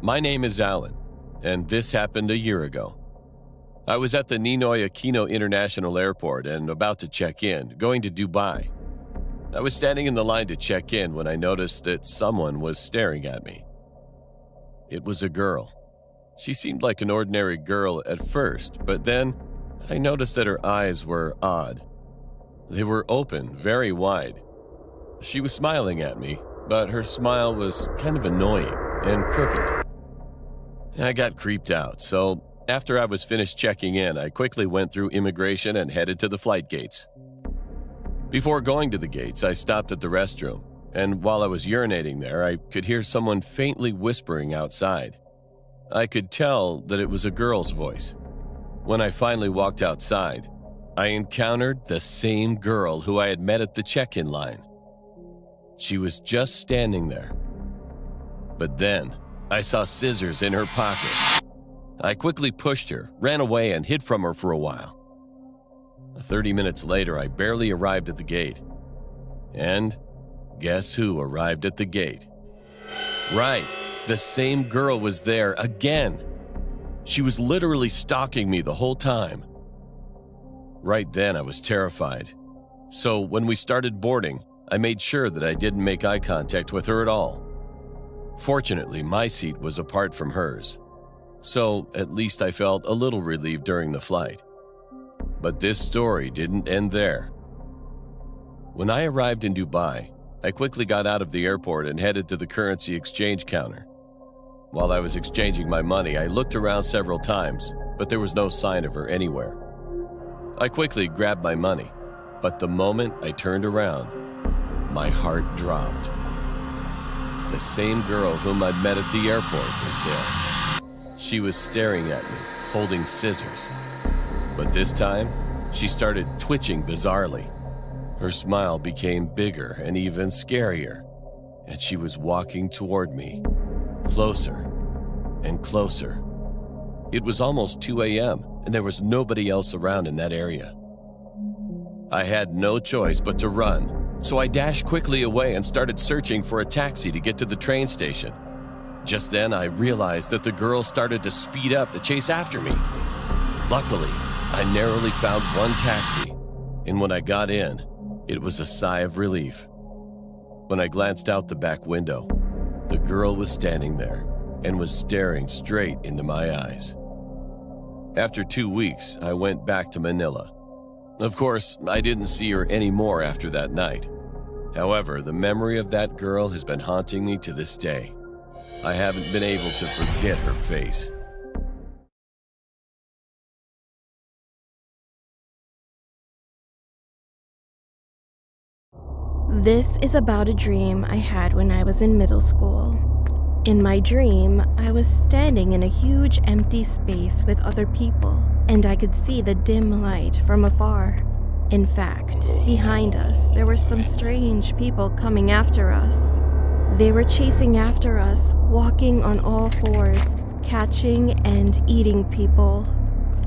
My name is Alan, and this happened a year ago. I was at the Ninoy Aquino International Airport and about to check in, going to Dubai. I was standing in the line to check in when I noticed that someone was staring at me. It was a girl. She seemed like an ordinary girl at first, but then I noticed that her eyes were odd. They were open, very wide. She was smiling at me, but her smile was kind of annoying and crooked. I got creeped out, so after I was finished checking in, I quickly went through immigration and headed to the flight gates. Before going to the gates, I stopped at the restroom, and while I was urinating there, I could hear someone faintly whispering outside. I could tell that it was a girl's voice. When I finally walked outside, I encountered the same girl who I had met at the check-in line. She was just standing there. But then, I saw scissors in her pocket. I quickly pushed her, ran away, and hid from her for a while. 30 minutes later, I barely arrived at the gate. And guess who arrived at the gate? Right, the same girl was there again. She was literally stalking me the whole time. Right then, I was terrified. So when we started boarding, I made sure that I didn't make eye contact with her at all. Fortunately, my seat was apart from hers, so at least I felt a little relieved during the flight. But this story didn't end there. When I arrived in Dubai, I quickly got out of the airport and headed to the currency exchange counter. While I was exchanging my money, I looked around several times, but there was no sign of her anywhere. I quickly grabbed my money, but the moment I turned around, my heart dropped. The same girl whom I'd met at the airport was there. She was staring at me, holding scissors. But this time, she started twitching bizarrely. Her smile became bigger and even scarier, and she was walking toward me, closer and closer. It was almost 2 a.m., and there was nobody else around in that area. I had no choice but to run, so I dashed quickly away and started searching for a taxi to get to the train station. Just then, I realized that the girl started to speed up to chase after me. Luckily, I narrowly found one taxi, and when I got in, it was a sigh of relief. When I glanced out the back window, the girl was standing there and was staring straight into my eyes. After 2 weeks, I went back to Manila. Of course, I didn't see her anymore after that night. However, the memory of that girl has been haunting me to this day. I haven't been able to forget her face. This is about a dream I had when I was in middle school. In my dream, I was standing in a huge empty space with other people, and I could see the dim light from afar. In fact, behind us, there were some strange people coming after us. They were chasing after us, walking on all fours, catching and eating people.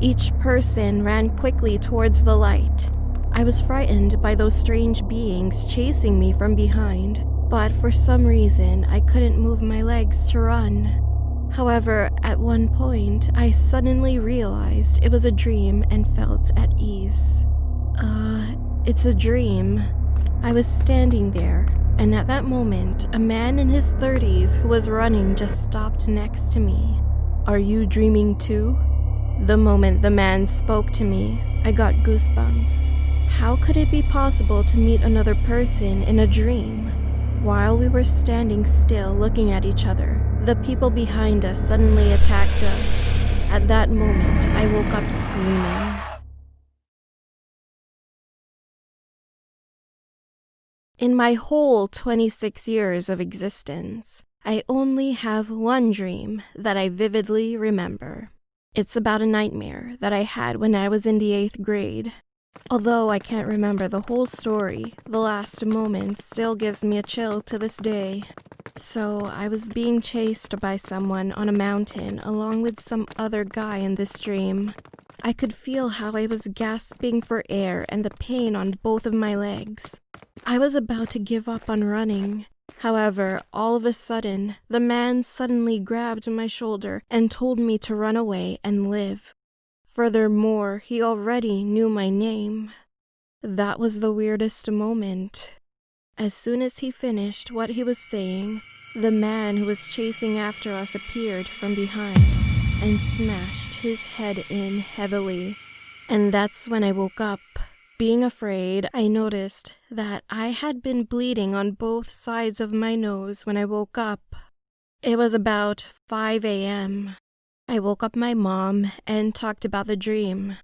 Each person ran quickly towards the light. I was frightened by those strange beings chasing me from behind, but for some reason I couldn't move my legs to run. However, at one point, I suddenly realized it was a dream and felt at ease. It's a dream. I was standing there, and at that moment, a man in his 30s who was running just stopped next to me. "Are you dreaming too?" The moment the man spoke to me, I got goosebumps. How could it be possible to meet another person in a dream? While we were standing still looking at each other, the people behind us suddenly attacked us. At that moment, I woke up screaming. In my whole 26 years of existence, I only have one dream that I vividly remember. It's about a nightmare that I had when I was in the 8th grade. Although I can't remember the whole story, the last moment still gives me a chill to this day. So I was being chased by someone on a mountain along with some other guy in this dream. I could feel how I was gasping for air and the pain on both of my legs. I was about to give up on running, However, all of a sudden, the man suddenly grabbed my shoulder and told me to run away and live. Furthermore, he already knew my name. That was the weirdest moment. As soon as he finished what he was saying, the man who was chasing after us appeared from behind and smashed his head in heavily. And that's when I woke up. Being afraid, I noticed that I had been bleeding on both sides of my nose when I woke up. It was about 5 a.m. I woke up my mom and talked about the dream.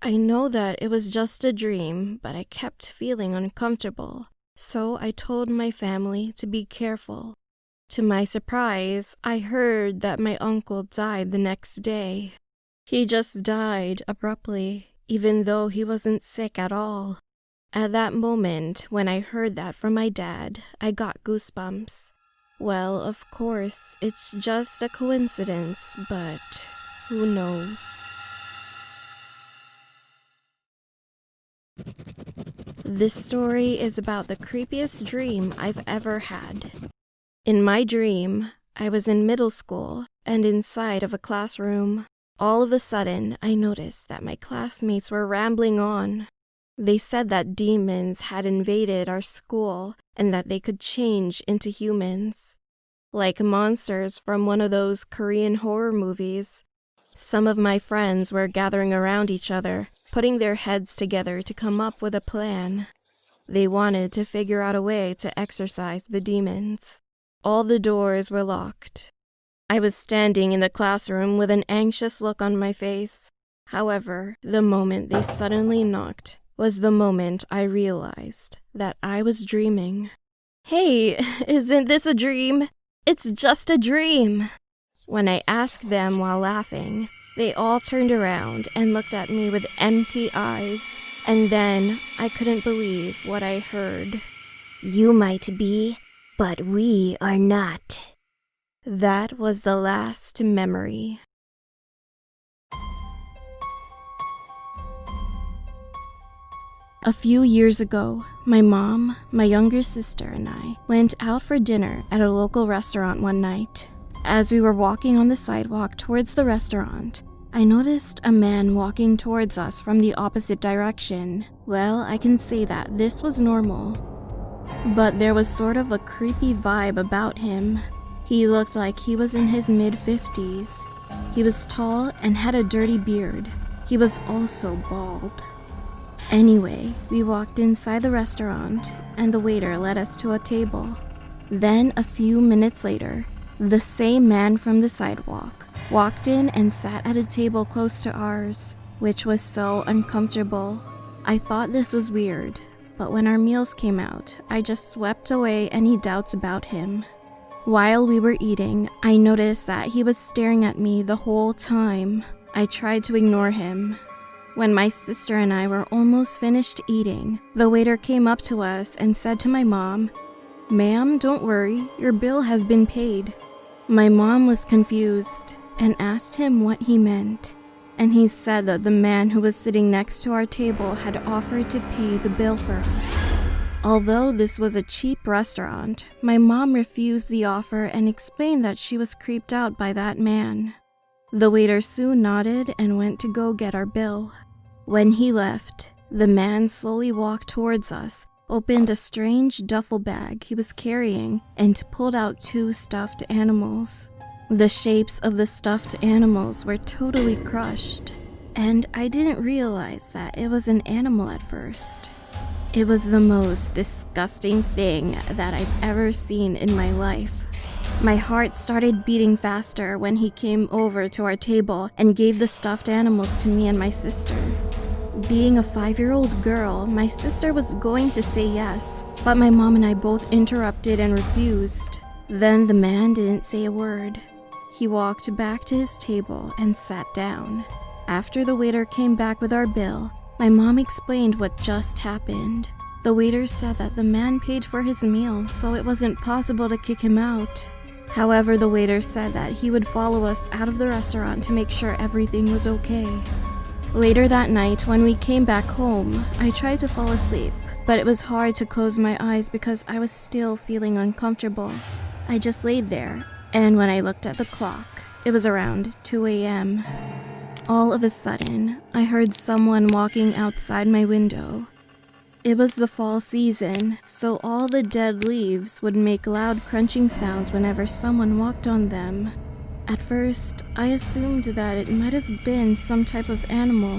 I know that it was just a dream, but I kept feeling uncomfortable, so I told my family to be careful. To my surprise, I heard that my uncle died the next day. He just died abruptly, even though he wasn't sick at all. At that moment, when I heard that from my dad, I got goosebumps. Well, of course, it's just a coincidence, but who knows? This story is about the creepiest dream I've ever had. In my dream, I was in middle school and inside of a classroom. All of a sudden, I noticed that my classmates were rambling on. They said that demons had invaded our school and that they could change into humans, like monsters from one of those Korean horror movies. Some of my friends were gathering around each other, putting their heads together to come up with a plan. They wanted to figure out a way to exorcise the demons. All the doors were locked. I was standing in the classroom with an anxious look on my face. However, the moment they suddenly knocked was the moment I realized that I was dreaming. "Hey, isn't this a dream? It's just a dream." When I asked them while laughing, they all turned around and looked at me with empty eyes, and then I couldn't believe what I heard. "You might be, but we are not." That was the last memory. A few years ago, my mom, my younger sister, and I went out for dinner at a local restaurant one night. As we were walking on the sidewalk towards the restaurant, I noticed a man walking towards us from the opposite direction. Well, I can say that this was normal, but there was sort of a creepy vibe about him. He looked like he was in his mid-50s. He was tall and had a dirty beard. He was also bald. Anyway, we walked inside the restaurant and the waiter led us to a table. Then, a few minutes later, the same man from the sidewalk walked in and sat at a table close to ours, which was so uncomfortable. I thought this was weird, but when our meals came out, I just swept away any doubts about him. While we were eating, I noticed that he was staring at me the whole time. I tried to ignore him. When my sister and I were almost finished eating, the waiter came up to us and said to my mom, "Ma'am, don't worry, your bill has been paid." My mom was confused and asked him what he meant, and he said that the man who was sitting next to our table had offered to pay the bill for us. Although this was a cheap restaurant, my mom refused the offer and explained that she was creeped out by that man. The waiter soon nodded and went to go get our bill. When he left, the man slowly walked towards us, opened a strange duffel bag he was carrying, and pulled out 2 stuffed animals. The shapes of the stuffed animals were totally crushed, and I didn't realize that it was an animal at first. It was the most disgusting thing that I've ever seen in my life. My heart started beating faster when he came over to our table and gave the stuffed animals to me and my sister. Being a 5-year-old girl, my sister was going to say yes, but my mom and I both interrupted and refused. Then the man didn't say a word. He walked back to his table and sat down. After the waiter came back with our bill, my mom explained what just happened. The waiter said that the man paid for his meal, so it wasn't possible to kick him out. However, the waiter said that he would follow us out of the restaurant to make sure everything was okay. Later that night, when we came back home, I tried to fall asleep, but it was hard to close my eyes because I was still feeling uncomfortable. I just laid there, and when I looked at the clock, it was around 2 a.m. All of a sudden, I heard someone walking outside my window. It was the fall season, so all the dead leaves would make loud crunching sounds whenever someone walked on them. At first, I assumed that it might have been some type of animal.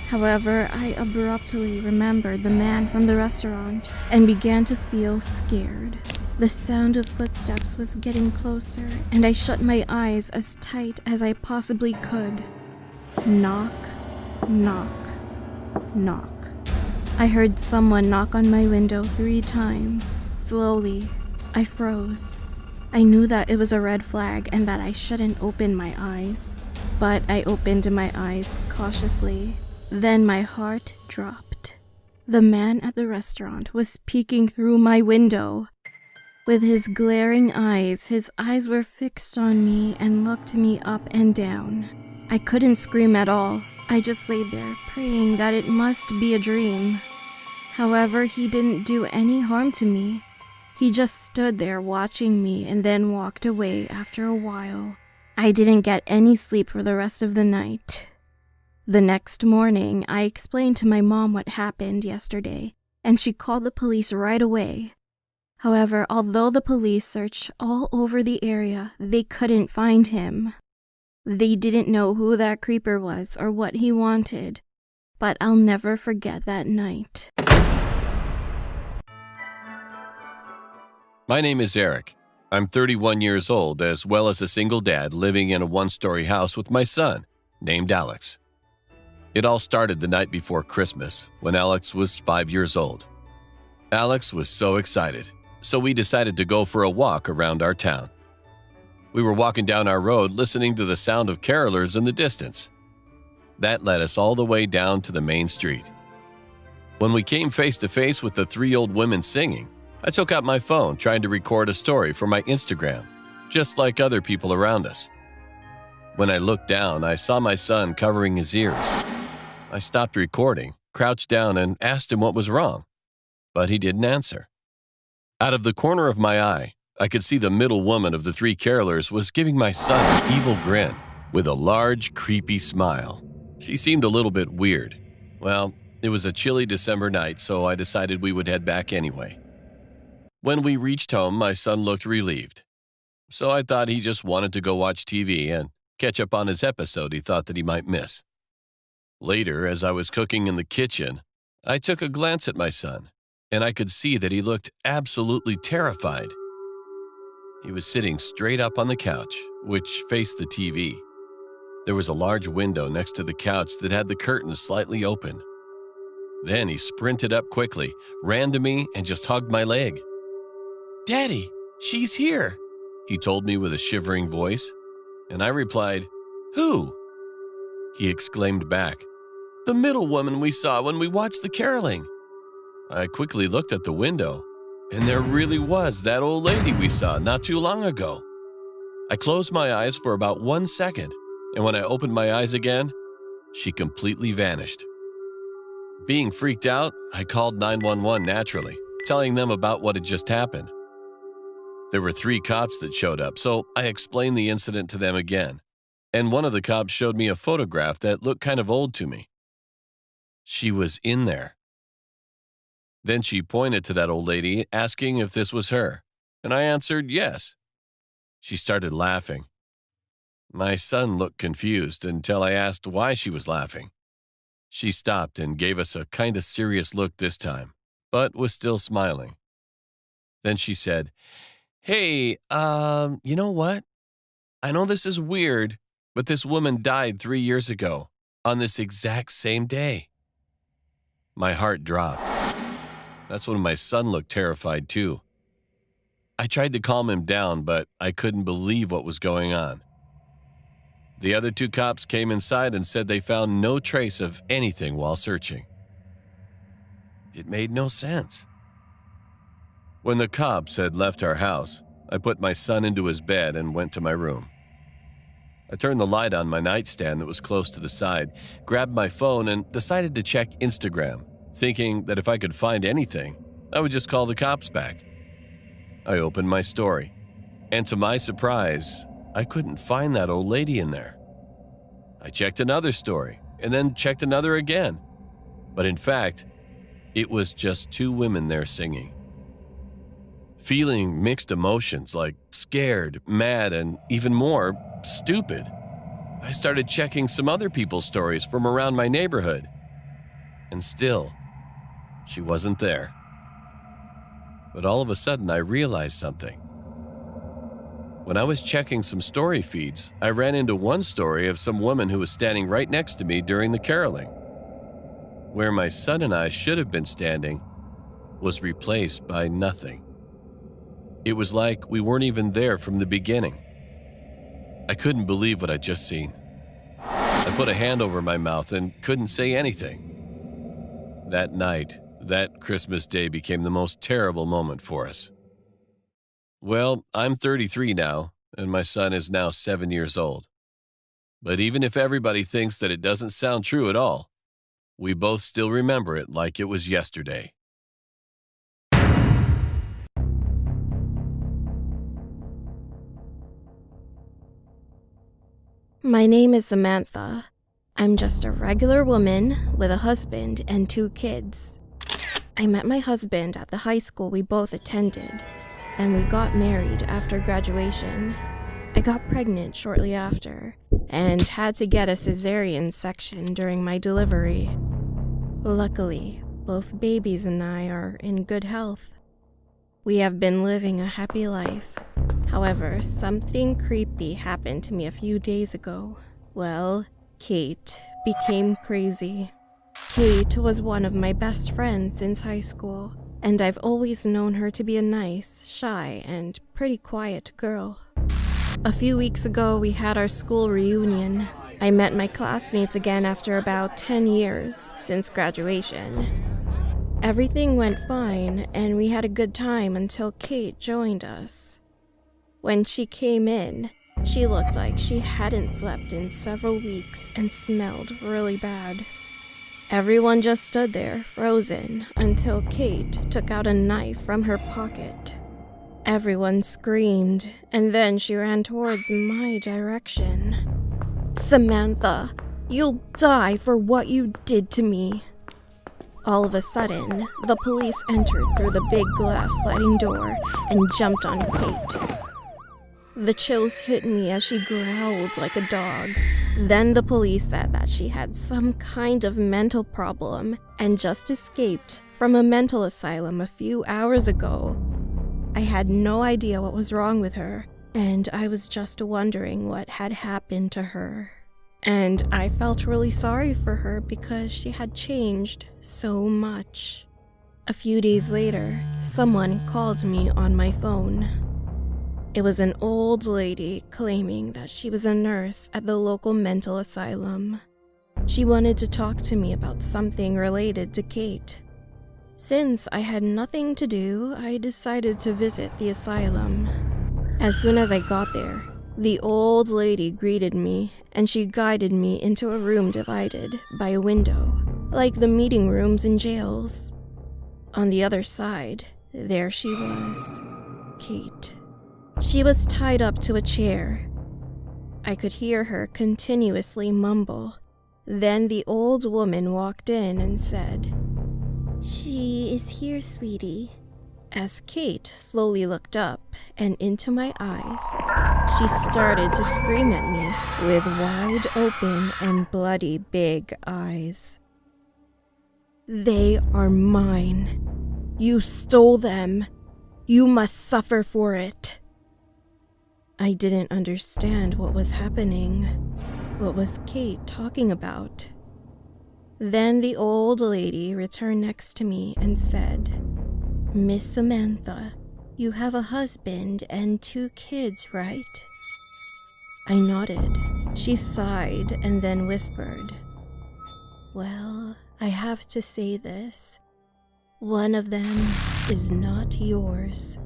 However, I abruptly remembered the man from the restaurant and began to feel scared. The sound of footsteps was getting closer, and I shut my eyes as tight as I possibly could. Knock, knock, knock. I heard someone knock on my window 3 times. Slowly, I froze. I knew that it was a red flag and that I shouldn't open my eyes. But I opened my eyes cautiously. Then my heart dropped. The man at the restaurant was peeking through my window. With his glaring eyes, his eyes were fixed on me and looked me up and down. I couldn't scream at all. I just laid there, praying that it must be a dream. However, he didn't do any harm to me. He just stood there watching me and then walked away after a while. I didn't get any sleep for the rest of the night. The next morning, I explained to my mom what happened yesterday, and she called the police right away. However, although the police searched all over the area, they couldn't find him. They didn't know who that creeper was or what he wanted, but I'll never forget that night. My name is Eric. I'm 31 years old, as well as a single dad living in a 1-story house with my son, named Alex. It all started the night before Christmas, when Alex was 5 years old. Alex was so excited, so we decided to go for a walk around our town. We were walking down our road listening to the sound of carolers in the distance. That led us all the way down to the main street. When we came face to face with the 3 old women singing, I took out my phone trying to record a story for my Instagram, just like other people around us. When I looked down, I saw my son covering his ears. I stopped recording, crouched down, and asked him what was wrong, but he didn't answer. Out of the corner of my eye, I could see the middle woman of the 3 carolers was giving my son an evil grin with a large, creepy smile. She seemed a little bit weird. Well, it was a chilly December night, so I decided we would head back anyway. When we reached home, my son looked relieved. So I thought he just wanted to go watch TV and catch up on his episode he thought that he might miss. Later, as I was cooking in the kitchen, I took a glance at my son, and I could see that he looked absolutely terrified. He was sitting straight up on the couch, which faced the TV. There was a large window next to the couch that had the curtains slightly open. Then he sprinted up quickly, ran to me, and just hugged my leg. "Daddy, she's here," he told me with a shivering voice, and I replied, "Who?" He exclaimed back, "The middle woman we saw when we watched the caroling." I quickly looked at the window, and there really was that old lady we saw not too long ago. I closed my eyes for about 1 second, and when I opened my eyes again, she completely vanished. Being freaked out, I called 911 naturally, telling them about what had just happened. There were 3 cops that showed up, so I explained the incident to them again, and one of the cops showed me a photograph that looked kind of old to me. She was in there. Then she pointed to that old lady, asking if this was her, and I answered yes. She started laughing. My son looked confused until I asked why she was laughing. She stopped and gave us a kind of serious look this time, but was still smiling. Then she said, "Hey, you know what? I know this is weird, but this woman died 3 years ago, on this exact same day." My heart dropped. That's when my son looked terrified too. I tried to calm him down, but I couldn't believe what was going on. The other 2 cops came inside and said they found no trace of anything while searching. It made no sense. When the cops had left our house, I put my son into his bed and went to my room. I turned the light on my nightstand that was close to the side, grabbed my phone, and decided to check Instagram, thinking that if I could find anything, I would just call the cops back. I opened my story, and to my surprise, I couldn't find that old lady in there. I checked another story, and then checked another again. But in fact, it was just two women there singing. Feeling mixed emotions like scared, mad, and even more, stupid, I started checking some other people's stories from around my neighborhood. And still, she wasn't there. But all of a sudden, I realized something. When I was checking some story feeds, I ran into one story of some woman who was standing right next to me during the caroling. Where my son and I should have been standing was replaced by nothing. It was like we weren't even there from the beginning. I couldn't believe what I'd just seen. I put a hand over my mouth and couldn't say anything. That night, that Christmas day became the most terrible moment for us. Well, I'm 33 now, and my son is now 7 years old. But even if everybody thinks that it doesn't sound true at all, we both still remember it like it was yesterday. My name is Samantha. I'm just a regular woman with a husband and 2 kids. I met my husband at the high school we both attended, and we got married after graduation. I got pregnant shortly after, and had to get a cesarean section during my delivery. Luckily, both babies and I are in good health. We have been living a happy life. However, something creepy happened to me a few days ago. Well, Kate became crazy. Kate was one of my best friends since high school, and I've always known her to be a nice, shy, and pretty quiet girl. A few weeks ago, we had our school reunion. I met my classmates again after about 10 years since graduation. Everything went fine, and we had a good time until Kate joined us. When she came in, she looked like she hadn't slept in several weeks and smelled really bad. Everyone just stood there, frozen, until Kate took out a knife from her pocket. Everyone screamed, and then she ran towards my direction. "Samantha, you'll die for what you did to me." All of a sudden, the police entered through the big glass sliding door and jumped on Kate. The chills hit me as she growled like a dog. Then the police said that she had some kind of mental problem and just escaped from a mental asylum a few hours ago. I had no idea what was wrong with her, and I was just wondering what had happened to her. And I felt really sorry for her because she had changed so much. A few days later, someone called me on my phone. It was an old lady claiming that she was a nurse at the local mental asylum. She wanted to talk to me about something related to Kate. Since I had nothing to do, I decided to visit the asylum. As soon as I got there, the old lady greeted me, and she guided me into a room divided by a window, like the meeting rooms in jails. On the other side, there she was, Kate. She was tied up to a chair. I could hear her continuously mumble. Then the old woman walked in and said, "She is here, sweetie." As Kate slowly looked up and into my eyes, she started to scream at me with wide open and bloody big eyes. "They are mine. You stole them. You must suffer for it." I didn't understand what was happening. What was Kate talking about? Then the old lady returned next to me and said, "Miss Samantha, you have a husband and 2 kids, right?" I nodded. She sighed and then whispered, "Well, I have to say this. One of them is not yours."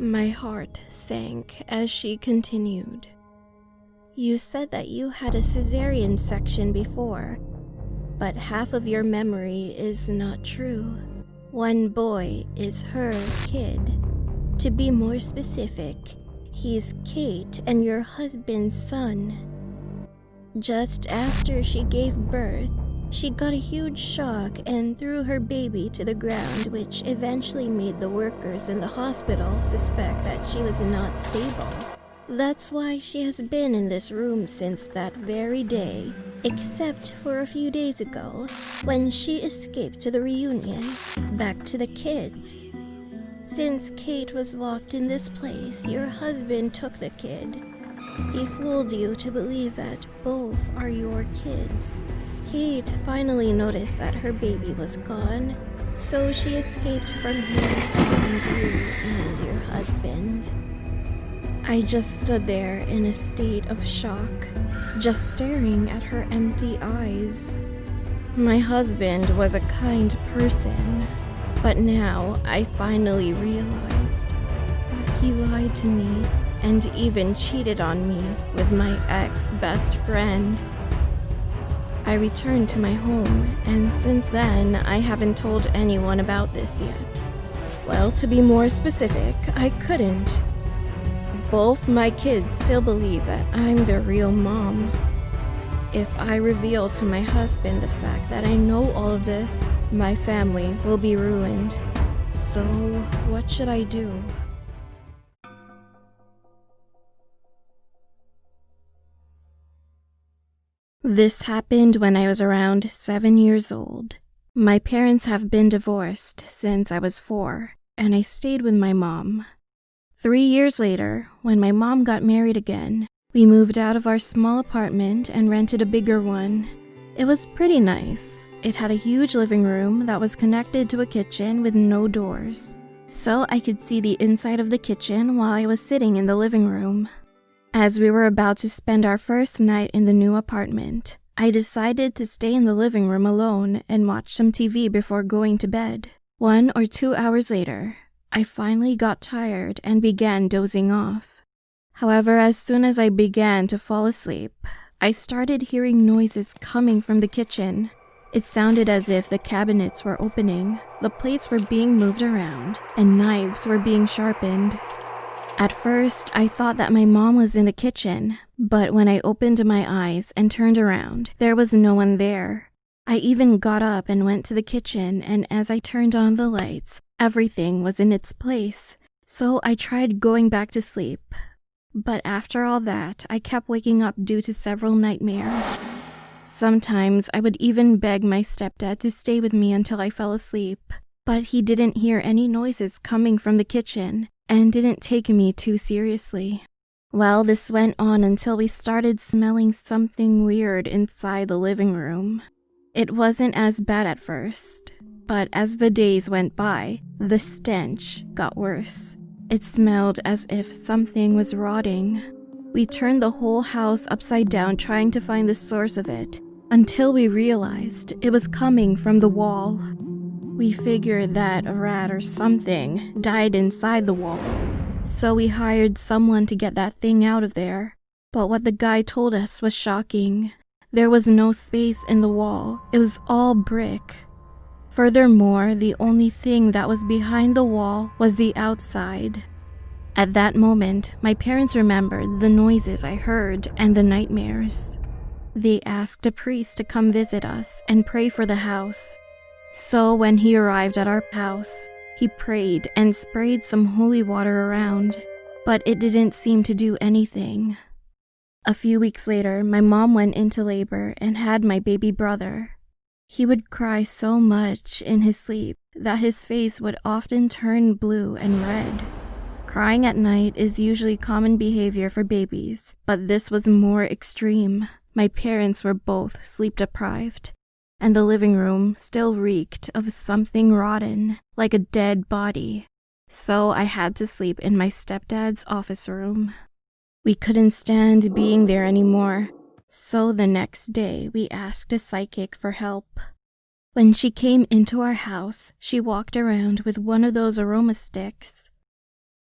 My heart sank as she continued. "You said that you had a cesarean section before. but half of your memory is not true. One boy is her kid. To be more specific, he's Kate and your husband's son. Just after she gave birth, she got a huge shock and threw her baby to the ground, which eventually made the workers in the hospital suspect that she was not stable. That's why she has been in this room since that very day, except for a few days ago, when she escaped to the reunion, back to the kids. Since Kate was locked in this place, your husband took the kid. He fooled you to believe that both are your kids. Kate finally noticed that her baby was gone, so she escaped from here to find you and your husband. I just stood there in a state of shock, just staring at her empty eyes. My husband was a kind person, but now I finally realized that he lied to me and even cheated on me with my ex-best friend. I returned to my home, and since then, I haven't told anyone about this yet. Well, to be more specific, I couldn't. Both my kids still believe that I'm their real mom. If I reveal to my husband the fact that I know all of this, my family will be ruined. So, what should I do? This happened when I was around 7 years old. My parents have been divorced since I was 4, and I stayed with my mom. 3 years later, when my mom got married again, we moved out of our small apartment and rented a bigger one. It was pretty nice. It had a huge living room that was connected to a kitchen with no doors, so I could see the inside of the kitchen while I was sitting in the living room. As we were about to spend our first night in the new apartment, I decided to stay in the living room alone and watch some TV before going to bed. 1 or 2 hours later, I finally got tired and began dozing off. However, as soon as I began to fall asleep, I started hearing noises coming from the kitchen. It sounded as if the cabinets were opening, the plates were being moved around, and knives were being sharpened. At first, I thought that my mom was in the kitchen, but when I opened my eyes and turned around, there was no one there. I even got up and went to the kitchen, and as I turned on the lights, everything was in its place. So I tried going back to sleep. But after all that, I kept waking up due to several nightmares. Sometimes I would even beg my stepdad to stay with me until I fell asleep, but he didn't hear any noises coming from the kitchen and didn't take me too seriously. Well, this went on until we started smelling something weird inside the living room. It wasn't as bad at first, but as the days went by, the stench got worse. It smelled as if something was rotting. We turned the whole house upside down trying to find the source of it, until we realized it was coming from the wall. We figured that a rat or something died inside the wall, so we hired someone to get that thing out of there. But what the guy told us was shocking. There was no space in the wall, it was all brick. Furthermore, the only thing that was behind the wall was the outside. At that moment, my parents remembered the noises I heard and the nightmares. They asked a priest to come visit us and pray for the house. So when he arrived at our house, he prayed and sprayed some holy water around, but it didn't seem to do anything. A few weeks later, my mom went into labor and had my baby brother. He would cry so much in his sleep that his face would often turn blue and red. Crying at night is usually common behavior for babies, but this was more extreme. My parents were both sleep-deprived, and the living room still reeked of something rotten, like a dead body. So I had to sleep in my stepdad's office room. We couldn't stand being there anymore. So the next day, we asked a psychic for help. When she came into our house, she walked around with one of those aroma sticks.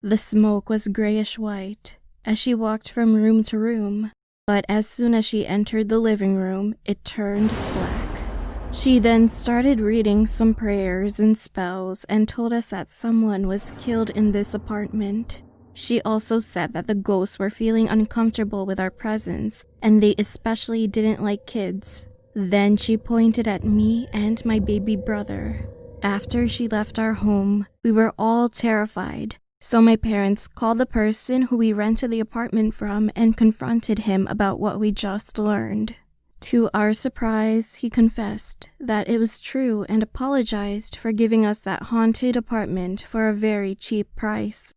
The smoke was grayish-white as she walked from room to room, but as soon as she entered the living room, it turned black. She then started reading some prayers and spells and told us that someone was killed in this apartment. She also said that the ghosts were feeling uncomfortable with our presence, and they especially didn't like kids. Then she pointed at me and my baby brother. After she left our home, we were all terrified, so my parents called the person who we rented the apartment from and confronted him about what we just learned. To our surprise, he confessed that it was true and apologized for giving us that haunted apartment for a very cheap price.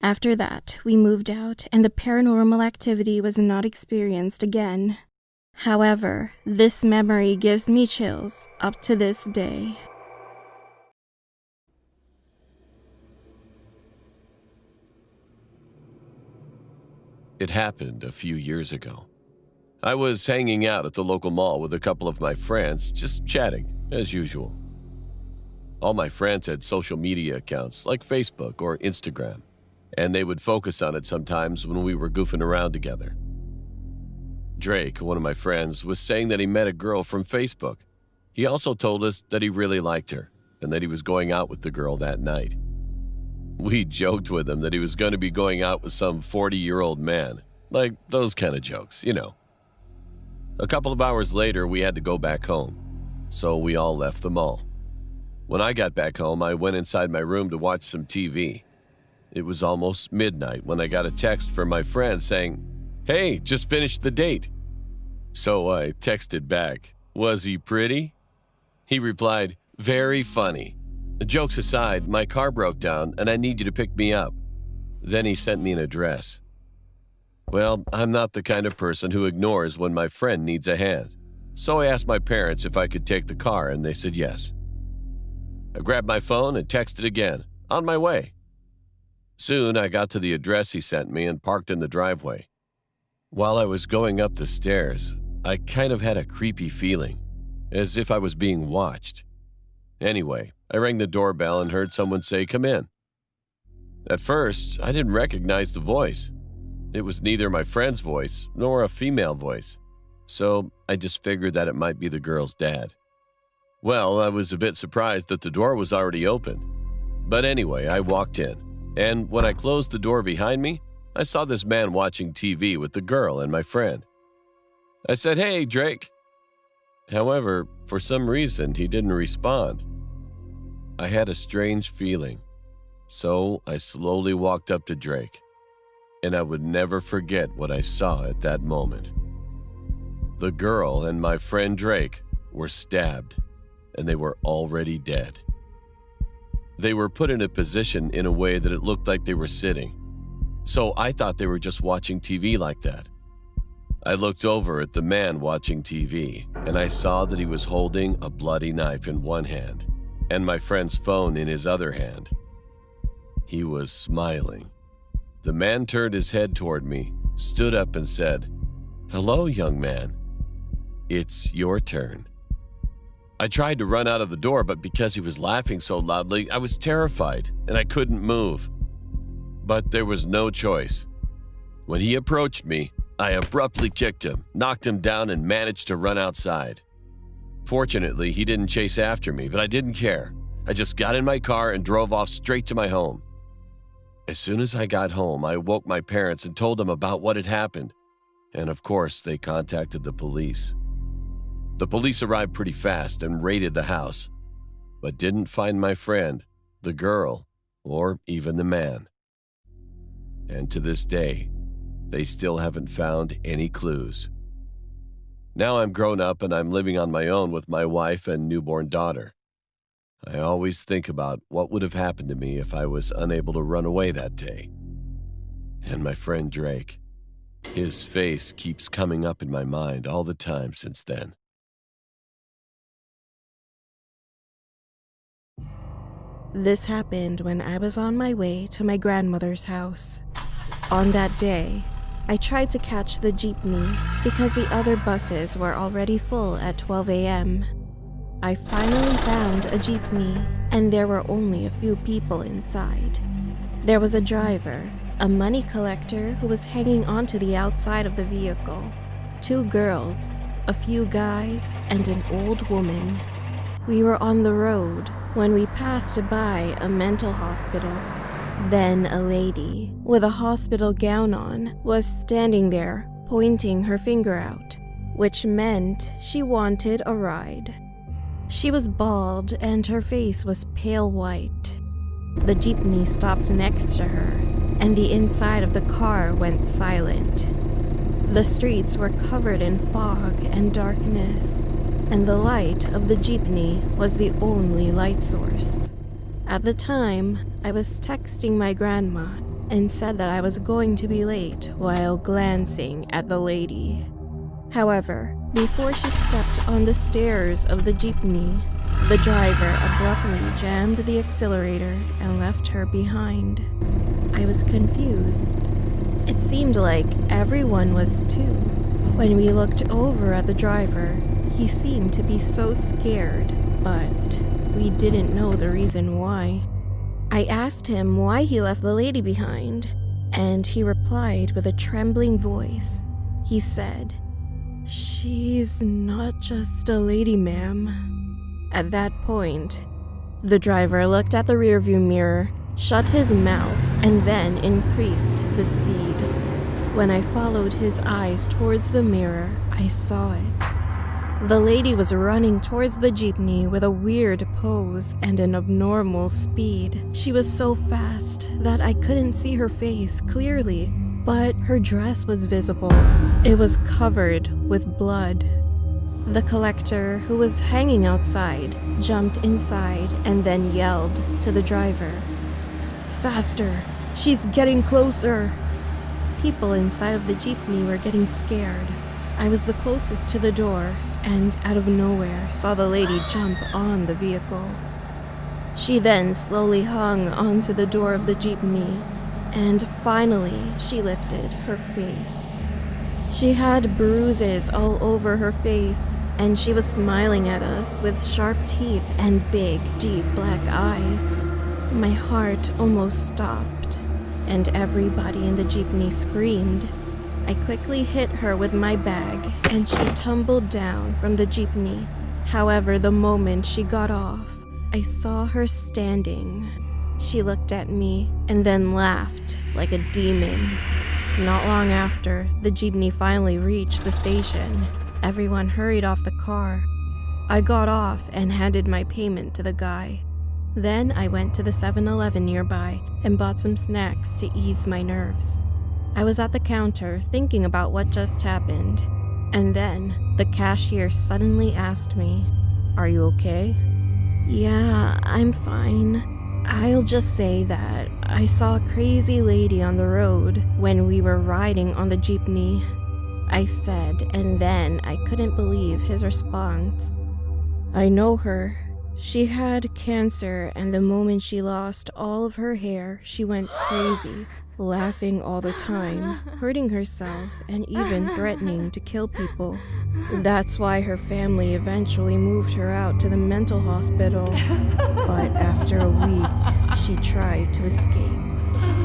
After that, we moved out and the paranormal activity was not experienced again. However, this memory gives me chills up to this day. It happened a few years ago. I was hanging out at the local mall with a couple of my friends, just chatting, as usual. All my friends had social media accounts like Facebook or Instagram, and they would focus on it sometimes when we were goofing around together. Drake, one of my friends, was saying that he met a girl from Facebook. He also told us that he really liked her and that he was going out with the girl that night. We joked with him that he was going to be going out with some 40-year-old man, like those kind of jokes, you know. A couple of hours later, we had to go back home, so we all left the mall. When I got back home, I went inside my room to watch some TV. It was almost midnight when I got a text from my friend saying, "Hey, just finished the date." So I texted back, "Was he pretty?" He replied, "Very funny. Jokes aside, my car broke down and I need you to pick me up." Then he sent me an address. Well, I'm not the kind of person who ignores when my friend needs a hand, so I asked my parents if I could take the car and they said yes. I grabbed my phone and texted again, "On my way." Soon I got to the address he sent me and parked in the driveway. While I was going up the stairs, I kind of had a creepy feeling, as if I was being watched. Anyway, I rang the doorbell and heard someone say, "Come in." At first, I didn't recognize the voice. It was neither my friend's voice nor a female voice, so I just figured that it might be the girl's dad. Well, I was a bit surprised that the door was already open. But anyway, I walked in, and when I closed the door behind me, I saw this man watching TV with the girl and my friend. I said, "Hey, Drake." However, for some reason, he didn't respond. I had a strange feeling, so I slowly walked up to Drake, and I would never forget what I saw at that moment. The girl and my friend Drake were stabbed, and they were already dead. They were put in a position in a way that it looked like they were sitting, so I thought they were just watching TV like that. I looked over at the man watching TV, and I saw that he was holding a bloody knife in one hand and my friend's phone in his other hand. He was smiling. The man turned his head toward me, stood up and said, "Hello, young man. It's your turn." I tried to run out of the door, but because he was laughing so loudly, I was terrified and I couldn't move. But there was no choice. When he approached me, I abruptly kicked him, knocked him down, and managed to run outside. Fortunately, he didn't chase after me, but I didn't care. I just got in my car and drove off straight to my home. As soon as I got home, I woke my parents and told them about what had happened. And of course, they contacted the police. The police arrived pretty fast and raided the house, but didn't find my friend, the girl, or even the man. And to this day, they still haven't found any clues. Now I'm grown up and I'm living on my own with my wife and newborn daughter. I always think about what would have happened to me if I was unable to run away that day. And my friend Drake, his face keeps coming up in my mind all the time since then. This happened when I was on my way to my grandmother's house. On that day, I tried to catch the jeepney because the other buses were already full at 12 a.m. I finally found a jeepney, and there were only a few people inside. There was a driver, a money collector who was hanging onto the outside of the vehicle, 2 girls, a few guys, and an old woman. We were on the road when we passed by a mental hospital. Then a lady with a hospital gown on was standing there, pointing her finger out, which meant she wanted a ride. She was bald and her face was pale white. The jeepney stopped next to her, and the inside of the car went silent. The streets were covered in fog and darkness, and the light of the jeepney was the only light source. At the time, I was texting my grandma and said that I was going to be late while glancing at the lady. However, before she stepped on the stairs of the jeepney, the driver abruptly jammed the accelerator and left her behind. I was confused. It seemed like everyone was too. When we looked over at the driver, he seemed to be so scared, but we didn't know the reason why. I asked him why he left the lady behind, and he replied with a trembling voice. He said, "She's not just a lady, ma'am." At that point, the driver looked at the rearview mirror, shut his mouth, and then increased the speed. When I followed his eyes towards the mirror, I saw it. The lady was running towards the jeepney with a weird pose and an abnormal speed. She was so fast that I couldn't see her face clearly, but her dress was visible. It was covered with blood. The collector, who was hanging outside, jumped inside and then yelled to the driver, "Faster! She's getting closer!" People inside of the jeepney were getting scared. I was the closest to the door, and out of nowhere saw the lady jump on the vehicle. She then slowly hung onto the door of the jeepney, and finally she lifted her face. She had bruises all over her face, and she was smiling at us with sharp teeth and big, deep black eyes. My heart almost stopped, and everybody in the jeepney screamed. I quickly hit her with my bag, and she tumbled down from the jeepney. However, the moment she got off, I saw her standing. She looked at me and then laughed like a demon. Not long after, the jeepney finally reached the station. Everyone hurried off the car. I got off and handed my payment to the guy. Then I went to the 7-Eleven nearby and bought some snacks to ease my nerves. I was at the counter thinking about what just happened, and then the cashier suddenly asked me, "Are you okay?" "Yeah, I'm fine. I'll just say that I saw a crazy lady on the road when we were riding on the jeepney," I said, and then I couldn't believe his response. "I know her. She had cancer, and the moment she lost all of her hair, she went crazy, laughing all the time, hurting herself, and even threatening to kill people. That's why her family eventually moved her out to the mental hospital. But after a week, she tried to escape,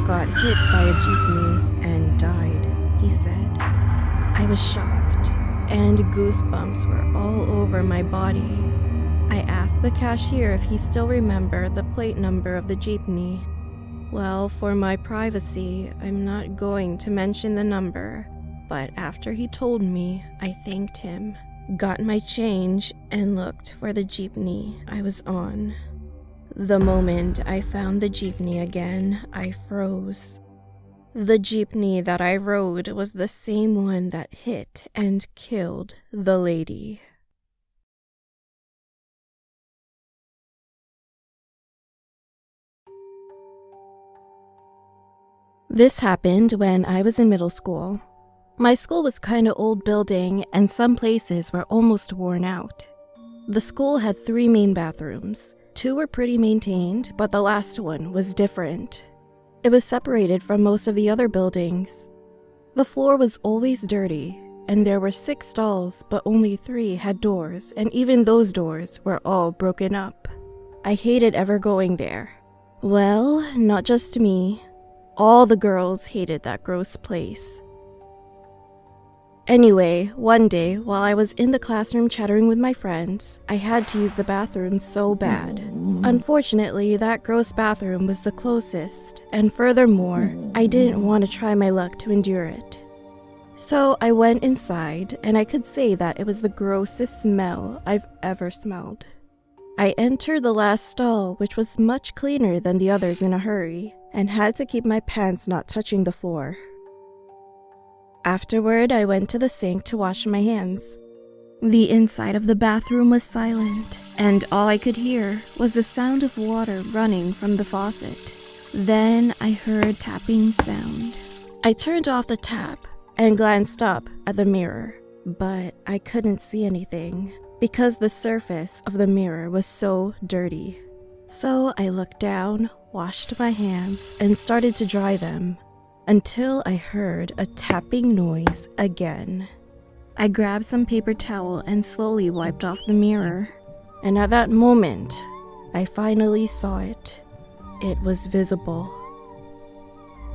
got hit by a jeepney, and died," he said. I was shocked, and goosebumps were all over my body. I asked the cashier if he still remembered the plate number of the jeepney. Well, for my privacy, I'm not going to mention the number, but after he told me, I thanked him, got my change, and looked for the jeepney I was on. The moment I found the jeepney again, I froze. The jeepney that I rode was the same one that hit and killed the lady. This happened when I was in middle school. My school was kinda old building, and some places were almost worn out. The school had 3 main bathrooms. 2 were pretty maintained, but the last one was different. It was separated from most of the other buildings. The floor was always dirty, and there were 6 stalls, but only 3 had doors, and even those doors were all broken up. I hated ever going there. Well, not just me. All the girls hated that gross place. Anyway, one day, while I was in the classroom chatting with my friends, I had to use the bathroom so bad. Unfortunately, that gross bathroom was the closest, and furthermore, I didn't want to try my luck to endure it. So I went inside, and I could say that it was the grossest smell I've ever smelled. I entered the last stall, which was much cleaner than the others in a hurry, and had to keep my pants not touching the floor. Afterward, I went to the sink to wash my hands. The inside of the bathroom was silent, and all I could hear was the sound of water running from the faucet. Then I heard tapping sound. I turned off the tap and glanced up at the mirror, but I couldn't see anything because the surface of the mirror was so dirty. So I looked down, washed my hands, and started to dry them, until I heard a tapping noise again. I grabbed some paper towel and slowly wiped off the mirror. And at that moment, I finally saw it. It was visible.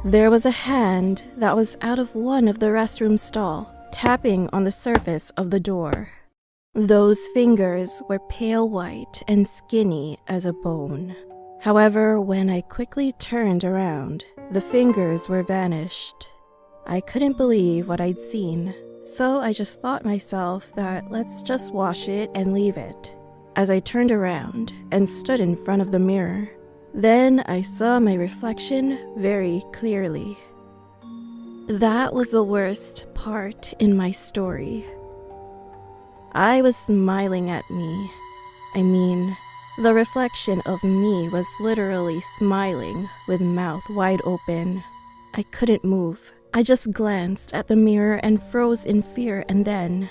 There was a hand that was out of one of the restroom stall, tapping on the surface of the door. Those fingers were pale white and skinny as a bone. However, when I quickly turned around, the fingers were vanished. I couldn't believe what I'd seen, so I just thought myself that let's just wash it and leave it. As I turned around and stood in front of the mirror, then I saw my reflection very clearly. That was the worst part in my story. I was smiling at me. The reflection of me was literally smiling with mouth wide open. I couldn't move. I just glanced at the mirror and froze in fear, and then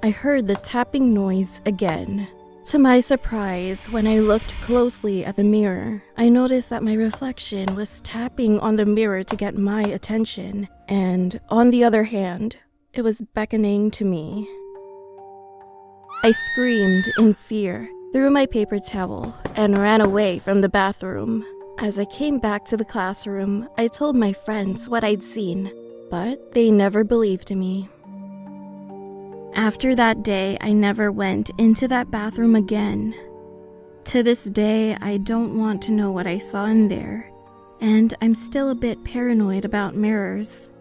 I heard the tapping noise again. To my surprise, when I looked closely at the mirror, I noticed that my reflection was tapping on the mirror to get my attention, and on the other hand, it was beckoning to me. I screamed in fear, threw my paper towel, and ran away from the bathroom. As I came back to the classroom, I told my friends what I'd seen, but they never believed me. After that day, I never went into that bathroom again. To this day, I don't want to know what I saw in there, and I'm still a bit paranoid about mirrors.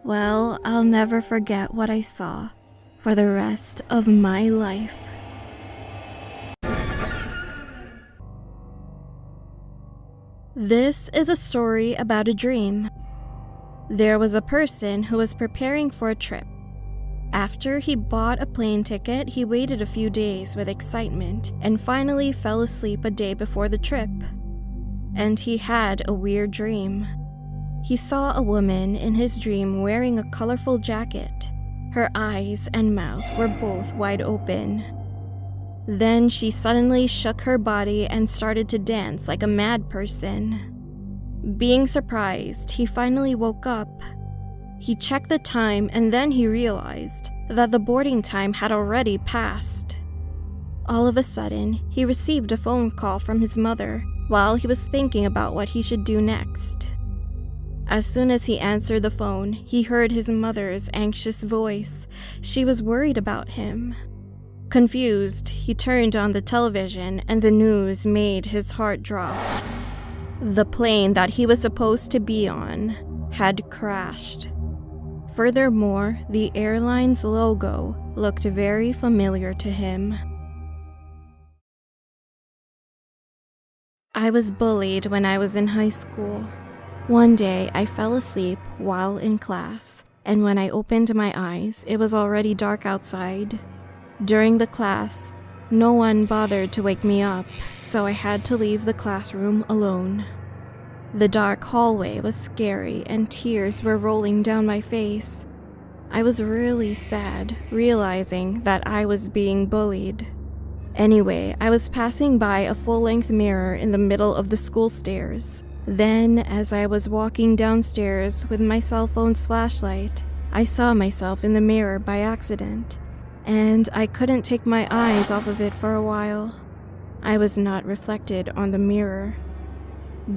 Well, I'll never forget what I saw for the rest of my life. This is a story about a dream. There was a person who was preparing for a trip. After he bought a plane ticket, he waited a few days with excitement and finally fell asleep a day before the trip. And he had a weird dream. He saw a woman in his dream wearing a colorful jacket. Her eyes and mouth were both wide open. Then she suddenly shook her body and started to dance like a mad person. Being surprised, he finally woke up. He checked the time and then he realized that the boarding time had already passed. All of a sudden, he received a phone call from his mother while he was thinking about what he should do next. As soon as he answered the phone, he heard his mother's anxious voice. She was worried about him. Confused, he turned on the television and the news made his heart drop. The plane that he was supposed to be on had crashed. Furthermore, the airline's logo looked very familiar to him. I was bullied when I was in high school. One day, I fell asleep while in class, and when I opened my eyes, it was already dark outside. During the class, no one bothered to wake me up, so I had to leave the classroom alone. The dark hallway was scary and tears were rolling down my face. I was really sad, realizing that I was being bullied. Anyway, I was passing by a full-length mirror in the middle of the school stairs. Then, as I was walking downstairs with my cell phone's flashlight, I saw myself in the mirror by accident, and I couldn't take my eyes off of it for a while. I was not reflected on the mirror.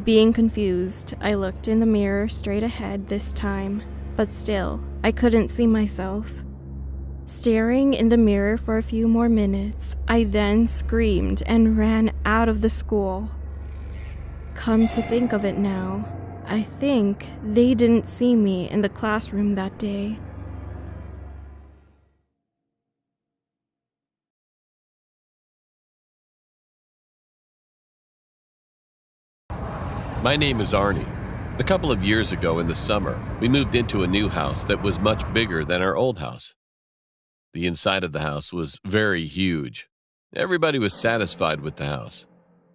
Being confused, I looked in the mirror straight ahead this time, but still, I couldn't see myself. Staring in the mirror for a few more minutes, I then screamed and ran out of the school. Come to think of it now, I think they didn't see me in the classroom that day. My name is Arnie. A couple of years ago in the summer, we moved into a new house that was much bigger than our old house. The inside of the house was very huge. Everybody was satisfied with the house.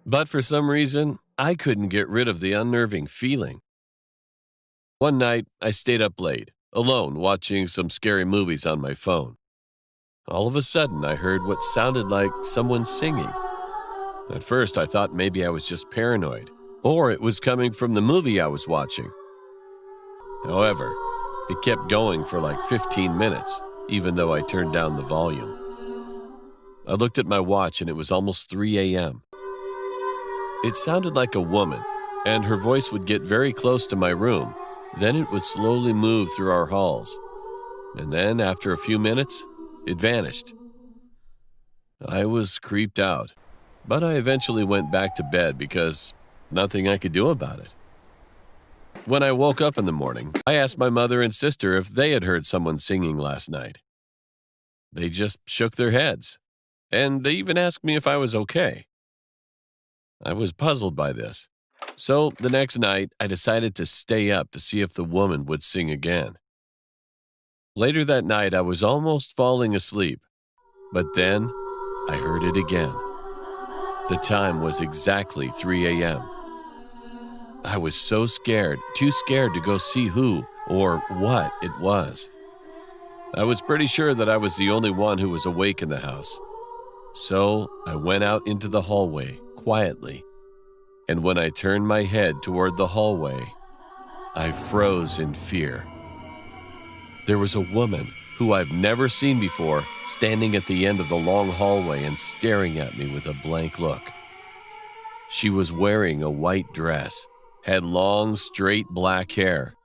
But for some reason, I couldn't get rid of the unnerving feeling. One night, I stayed up late, alone, watching some scary movies on my phone. All of a sudden, I heard what sounded like someone singing. At first, I thought maybe I was just paranoid, or it was coming from the movie I was watching. However, it kept going for like 15 minutes, even though I turned down the volume. I looked at my watch and it was almost 3 a.m. It sounded like a woman, and her voice would get very close to my room. Then it would slowly move through our halls. And then, after a few minutes, it vanished. I was creeped out, but I eventually went back to bed because nothing I could do about it. When I woke up in the morning, I asked my mother and sister if they had heard someone singing last night. They just shook their heads, and they even asked me if I was okay. I was puzzled by this. So the next night, I decided to stay up to see if the woman would sing again. Later that night, I was almost falling asleep, but then I heard it again. The time was exactly 3 a.m. I was so scared, too scared to go see who or what it was. I was pretty sure that I was the only one who was awake in the house. So I went out into the hallway quietly, and when I turned my head toward the hallway, I froze in fear. There was a woman who I've never seen before standing at the end of the long hallway and staring at me with a blank look. She was wearing a white dress, had long, straight black hair,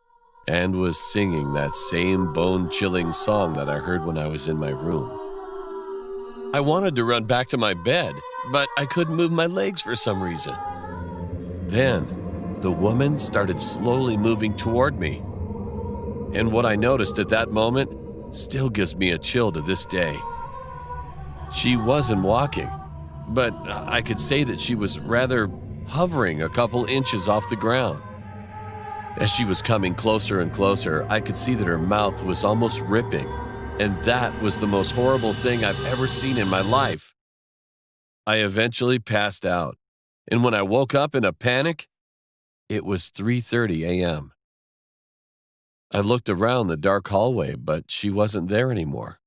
and was singing that same bone-chilling song that I heard when I was in my room. I wanted to run back to my bed, but I couldn't move my legs for some reason. Then, the woman started slowly moving toward me. And what I noticed at that moment still gives me a chill to this day. She wasn't walking, but I could say that she was rather hovering a couple inches off the ground. As she was coming closer and closer, I could see that her mouth was almost ripping, and that was the most horrible thing I've ever seen in my life. I eventually passed out, and when I woke up in a panic, it was 3:30 a.m. I looked around the dark hallway, but she wasn't there anymore.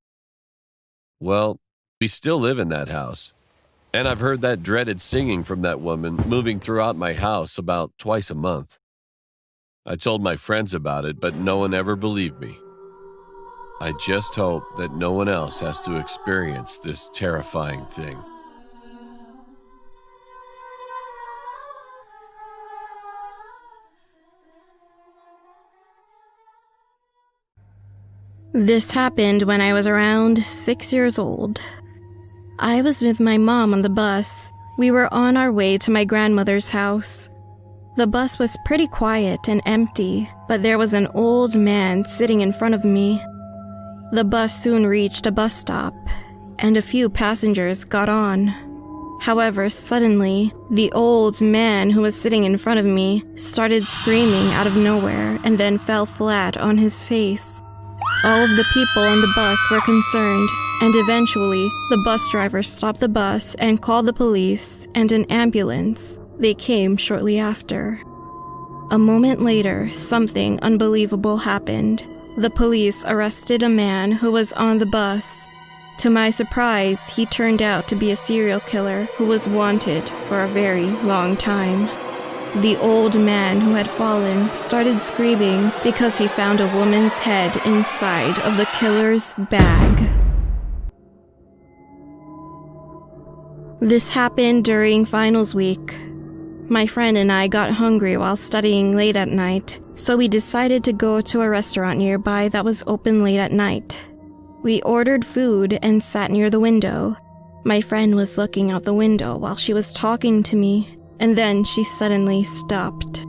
Well, we still live in that house, and I've heard that dreaded singing from that woman moving throughout my house about twice a month. I told my friends about it, but no one ever believed me. I just hope that no one else has to experience this terrifying thing. This happened when I was around 6 years old. I was with my mom on the bus. We were on our way to my grandmother's house. The bus was pretty quiet and empty, but there was an old man sitting in front of me. The bus soon reached a bus stop, and a few passengers got on. However, suddenly, the old man who was sitting in front of me started screaming out of nowhere and then fell flat on his face. All of the people on the bus were concerned, and eventually, the bus driver stopped the bus and called the police and an ambulance. They came shortly after. A moment later, something unbelievable happened. The police arrested a man who was on the bus. To my surprise, he turned out to be a serial killer who was wanted for a very long time. The old man who had fallen started screaming because he found a woman's head inside of the killer's bag. This happened during finals week. My friend and I got hungry while studying late at night, so we decided to go to a restaurant nearby that was open late at night. We ordered food and sat near the window. My friend was looking out the window while she was talking to me, and then she suddenly stopped.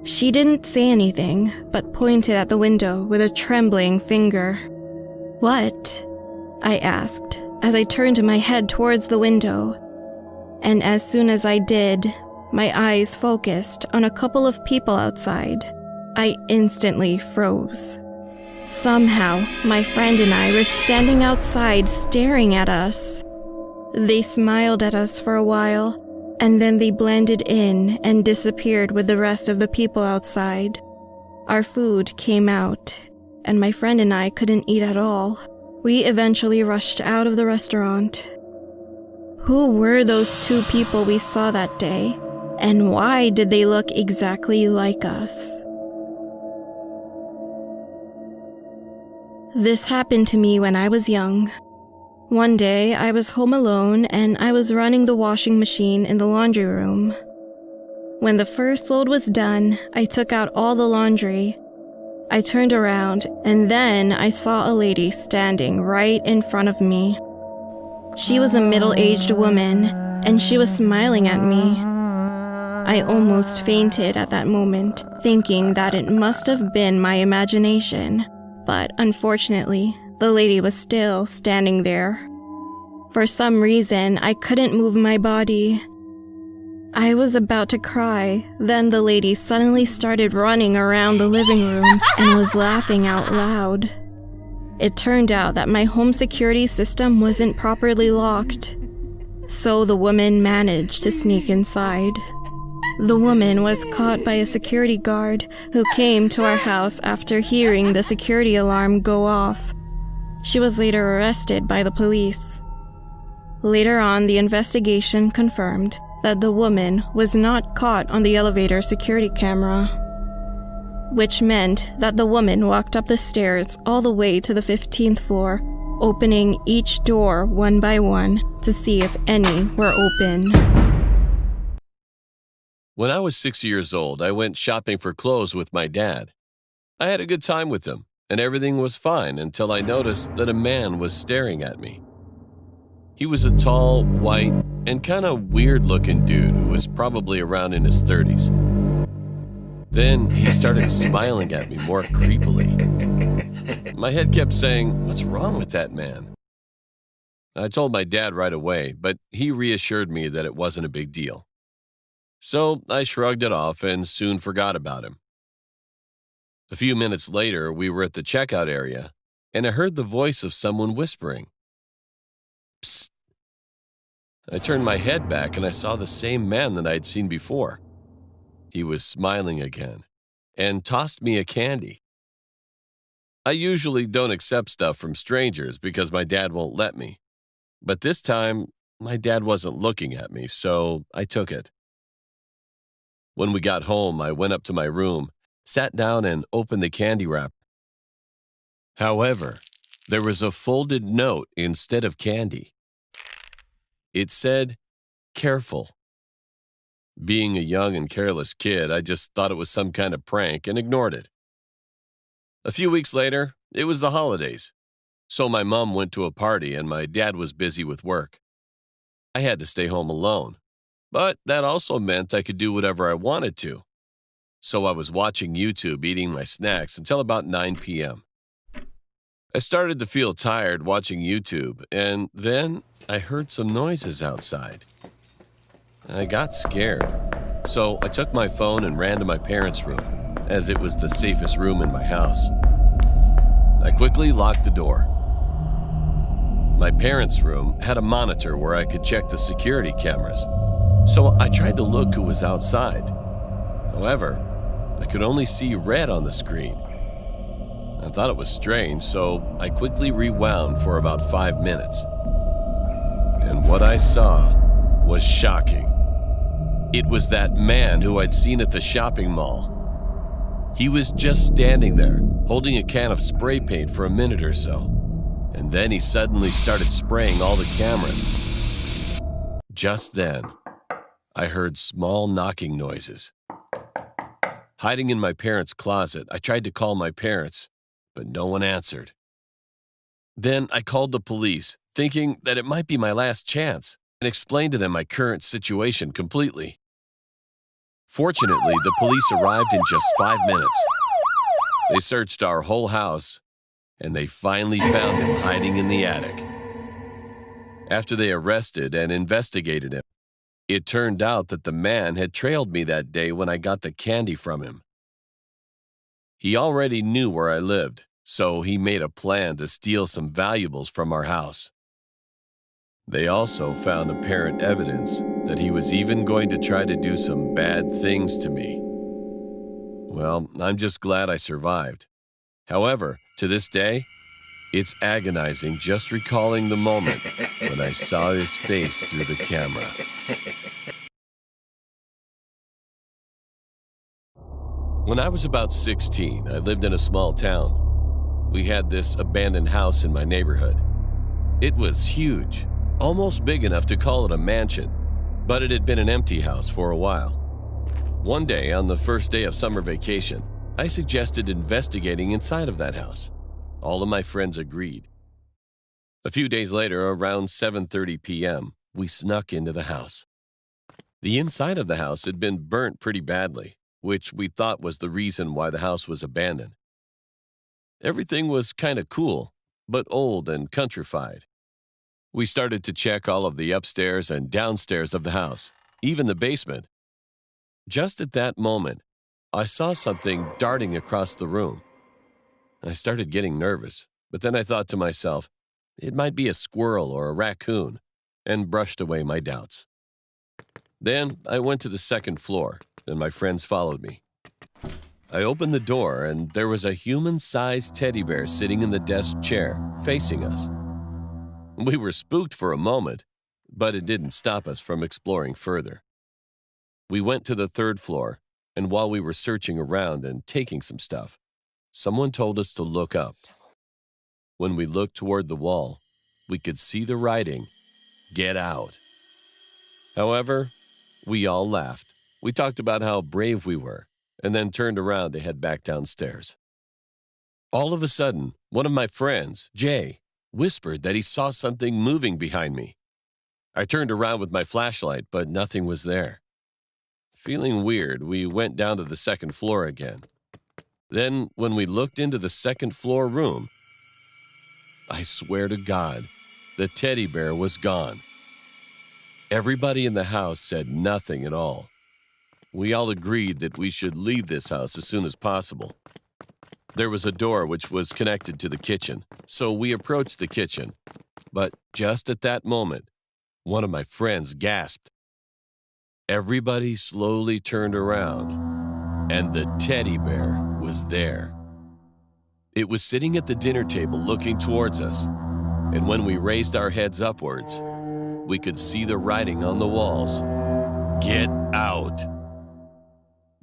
She didn't say anything, but pointed at the window with a trembling finger. "What?" I asked, as I turned my head towards the window. And as soon as I did, my eyes focused on a couple of people outside. I instantly froze. Somehow, my friend and I were standing outside staring at us. They smiled at us for a while, and then they blended in and disappeared with the rest of the people outside. Our food came out, and my friend and I couldn't eat at all. We eventually rushed out of the restaurant. Who were those two people we saw that day, and why did they look exactly like us? This happened to me when I was young. One day, I was home alone and I was running the washing machine in the laundry room. When the first load was done, I took out all the laundry. I turned around and then I saw a lady standing right in front of me. She was a middle-aged woman and she was smiling at me. I almost fainted at that moment, thinking that it must have been my imagination. But unfortunately, the lady was still standing there. For some reason, I couldn't move my body. I was about to cry, then the lady suddenly started running around the living room and was laughing out loud. It turned out that my home security system wasn't properly locked, so the woman managed to sneak inside. The woman was caught by a security guard who came to our house after hearing the security alarm go off. She was later arrested by the police. Later on, the investigation confirmed that the woman was not caught on the elevator security camera, which meant that the woman walked up the stairs all the way to the 15th floor, opening each door one by one to see if any were open. When I was 6 years old, I went shopping for clothes with my dad. I had a good time with him, and everything was fine until I noticed that a man was staring at me. He was a tall, white, and kind of weird-looking dude who was probably around in his 30s. Then he started smiling at me more creepily. My head kept saying, "What's wrong with that man?" I told my dad right away, but he reassured me that it wasn't a big deal. So I shrugged it off and soon forgot about him. A few minutes later, we were at the checkout area, and I heard the voice of someone whispering. Psst. I turned my head back and I saw the same man that I had seen before. He was smiling again and tossed me a candy. I usually don't accept stuff from strangers because my dad won't let me. But this time, my dad wasn't looking at me, so I took it. When we got home, I went up to my room, sat down, and opened the candy wrapper. However, there was a folded note instead of candy. It said, "Careful." Being a young and careless kid, I just thought it was some kind of prank and ignored it. A few weeks later, it was the holidays, so my mom went to a party and my dad was busy with work. I had to stay home alone. But that also meant I could do whatever I wanted to. So I was watching YouTube eating my snacks until about 9 p.m. I started to feel tired watching YouTube, and then I heard some noises outside. I got scared, so I took my phone and ran to my parents' room, as it was the safest room in my house. I quickly locked the door. My parents' room had a monitor where I could check the security cameras. So I tried to look who was outside. However, I could only see red on the screen. I thought it was strange, so I quickly rewound for about 5 minutes. And what I saw was shocking. It was that man who I'd seen at the shopping mall. He was just standing there, holding a can of spray paint for a minute or so. And then he suddenly started spraying all the cameras. Just then, I heard small knocking noises. Hiding in my parents' closet, I tried to call my parents, but no one answered. Then I called the police, thinking that it might be my last chance, and explained to them my current situation completely. Fortunately, the police arrived in just 5 minutes. They searched our whole house, and they finally found him hiding in the attic. After they arrested and investigated him, it turned out that the man had trailed me that day when I got the candy from him. He already knew where I lived, so he made a plan to steal some valuables from our house. They also found apparent evidence that he was even going to try to do some bad things to me. Well, I'm just glad I survived. However, to this day, it's agonizing just recalling the moment when I saw his face through the camera. When I was about 16, I lived in a small town. We had this abandoned house in my neighborhood. It was huge, almost big enough to call it a mansion, but it had been an empty house for a while. One day, on the first day of summer vacation, I suggested investigating inside of that house. All of my friends agreed. A few days later, around 7:30 p.m., we snuck into the house. The inside of the house had been burnt pretty badly, which we thought was the reason why the house was abandoned. Everything was kind of cool, but old and countrified. We started to check all of the upstairs and downstairs of the house, even the basement. Just at that moment, I saw something darting across the room. I started getting nervous, but then I thought to myself, it might be a squirrel or a raccoon, and brushed away my doubts. Then I went to the second floor, and my friends followed me. I opened the door, and there was a human-sized teddy bear sitting in the desk chair, facing us. We were spooked for a moment, but it didn't stop us from exploring further. We went to the third floor, and while we were searching around and taking some stuff, someone told us to look up. When we looked toward the wall, we could see the writing, "Get out." However, we all laughed. We talked about how brave we were, and then turned around to head back downstairs. All of a sudden, one of my friends, Jay, whispered that he saw something moving behind me. I turned around with my flashlight, but nothing was there. Feeling weird, we went down to the second floor again. Then, when we looked into the second floor room, I swear to God, the teddy bear was gone. Everybody in the house said nothing at all. We all agreed that we should leave this house as soon as possible. There was a door which was connected to the kitchen, so we approached the kitchen. But just at that moment, one of my friends gasped. Everybody slowly turned around, and the teddy bear was there. It was sitting at the dinner table looking towards us, and when we raised our heads upwards, we could see the writing on the walls. "Get out."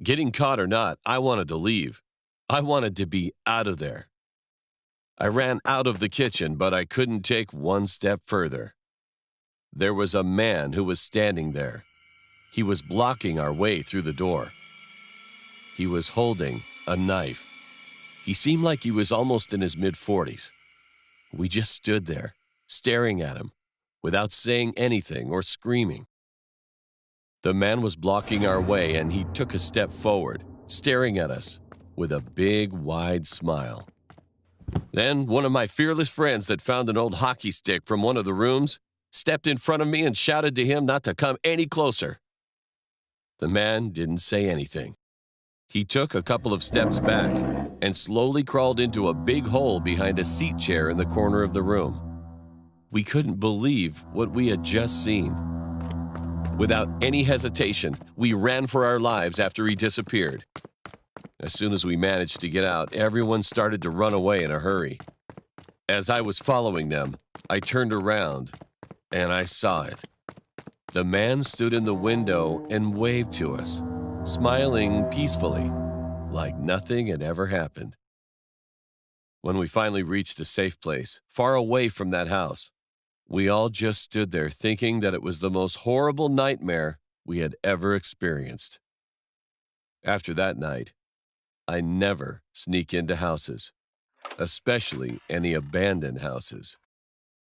Getting caught or not, I wanted to leave. I wanted to be out of there. I ran out of the kitchen, but I couldn't take one step further. There was a man who was standing there. He was blocking our way through the door. He was holding a knife. He seemed like he was almost in his mid-40s. We just stood there, staring at him, without saying anything or screaming. The man was blocking our way, and he took a step forward, staring at us with a big, wide smile. Then one of my fearless friends that found an old hockey stick from one of the rooms stepped in front of me and shouted to him not to come any closer. The man didn't say anything. He took a couple of steps back and slowly crawled into a big hole behind a seat chair in the corner of the room. We couldn't believe what we had just seen. Without any hesitation, we ran for our lives after he disappeared. As soon as we managed to get out, everyone started to run away in a hurry. As I was following them, I turned around and I saw it. The man stood in the window and waved to us, smiling peacefully, like nothing had ever happened. When we finally reached a safe place, far away from that house, we all just stood there thinking that it was the most horrible nightmare we had ever experienced. After that night, I never sneak into houses. especially any abandoned houses.